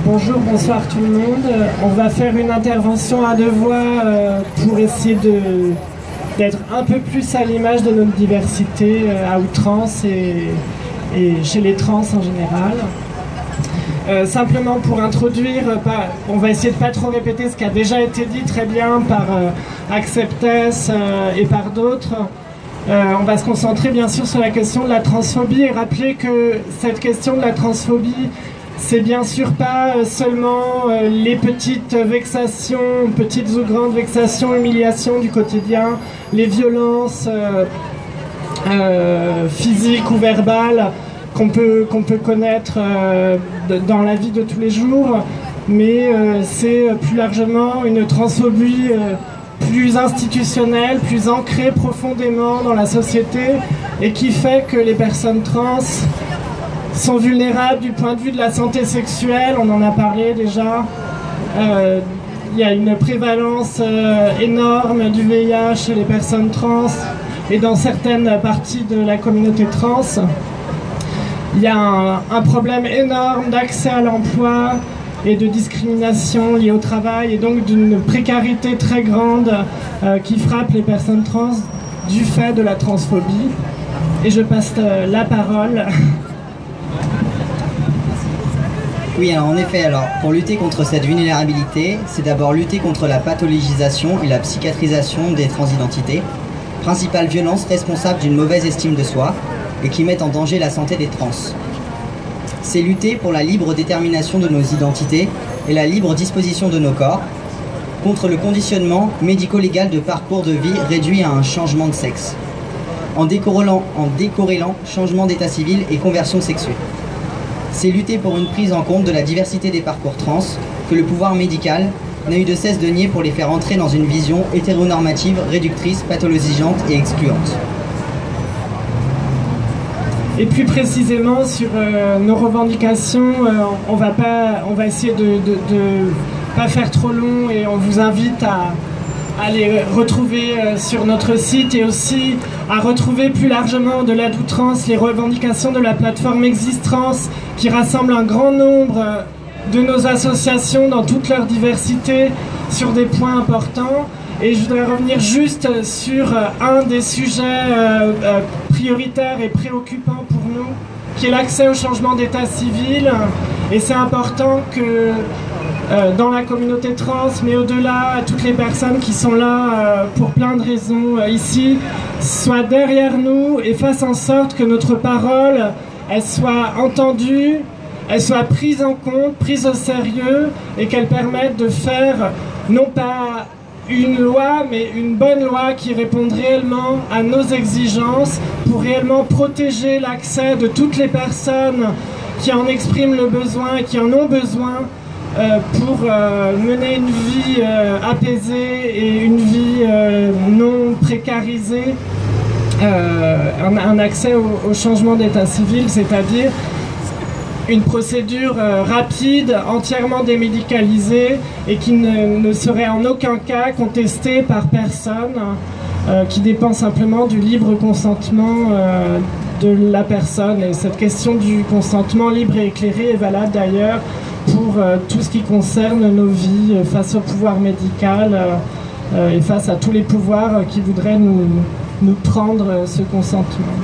Bonjour, bonsoir tout le monde. On va faire une intervention à deux voix pour essayer d'être un peu plus à l'image de notre diversité à outrance et chez les trans en général. Simplement pour introduire, on va essayer de pas trop répéter ce qui a déjà été dit très bien par Acceptes et par d'autres. On va se concentrer bien sûr sur la question de la transphobie et rappeler que cette question de la transphobie, c'est bien sûr pas seulement les petites vexations, petites ou grandes vexations, humiliations du quotidien, les violences physiques ou verbales qu'on peut connaître dans la vie de tous les jours, mais c'est plus largement une transphobie plus institutionnelle, plus ancrée profondément dans la société et qui fait que les personnes trans sont vulnérables du point de vue de la santé sexuelle. On en a parlé déjà. Il y a une prévalence énorme du VIH chez les personnes trans et dans certaines parties de la communauté trans. Il y a un problème énorme d'accès à l'emploi et de discrimination liée au travail et donc d'une précarité très grande qui frappe les personnes trans du fait de la transphobie. Et je passe la parole. Oui, alors en effet, pour lutter contre cette vulnérabilité, c'est d'abord lutter contre la pathologisation et la psychiatrisation des transidentités, principales violences responsables d'une mauvaise estime de soi et qui mettent en danger la santé des trans. C'est lutter pour la libre détermination de nos identités et la libre disposition de nos corps, contre le conditionnement médico-légal de parcours de vie réduit à un changement de sexe, en décorrélant changement d'état civil et conversion sexuée. C'est lutter pour une prise en compte de la diversité des parcours trans que le pouvoir médical n'a eu de cesse de nier pour les faire entrer dans une vision hétéronormative, réductrice, pathologisante et excluante. Et plus précisément sur nos revendications, on va essayer de pas faire trop long et on vous invite à les retrouver sur notre site et aussi à retrouver plus largement au-delà d'outrance les revendications de la plateforme Existrans qui rassemble un grand nombre de nos associations dans toute leur diversité sur des points importants. Et je voudrais revenir juste sur un des sujets prioritaires et préoccupants pour nous, qui est l'accès au changement d'état civil. Et c'est important que dans la communauté trans, mais au-delà, toutes les personnes qui sont là pour plein de raisons ici, soient derrière nous et fassent en sorte que notre parole, elle soit entendue, elle soit prise en compte, prise au sérieux et qu'elle permette de faire non pas une loi, mais une bonne loi qui réponde réellement à nos exigences pour réellement protéger l'accès de toutes les personnes qui en expriment le besoin et qui en ont besoin pour mener une vie apaisée et une vie non précarisée, un accès au changement d'état civil, c'est-à-dire une procédure rapide, entièrement démédicalisée et qui ne serait en aucun cas contestée par personne, qui dépend simplement du libre consentement de la personne. Et cette question du consentement libre et éclairé est valable d'ailleurs pour tout ce qui concerne nos vies face au pouvoir médical et face à tous les pouvoirs qui voudraient nous prendre ce consentement.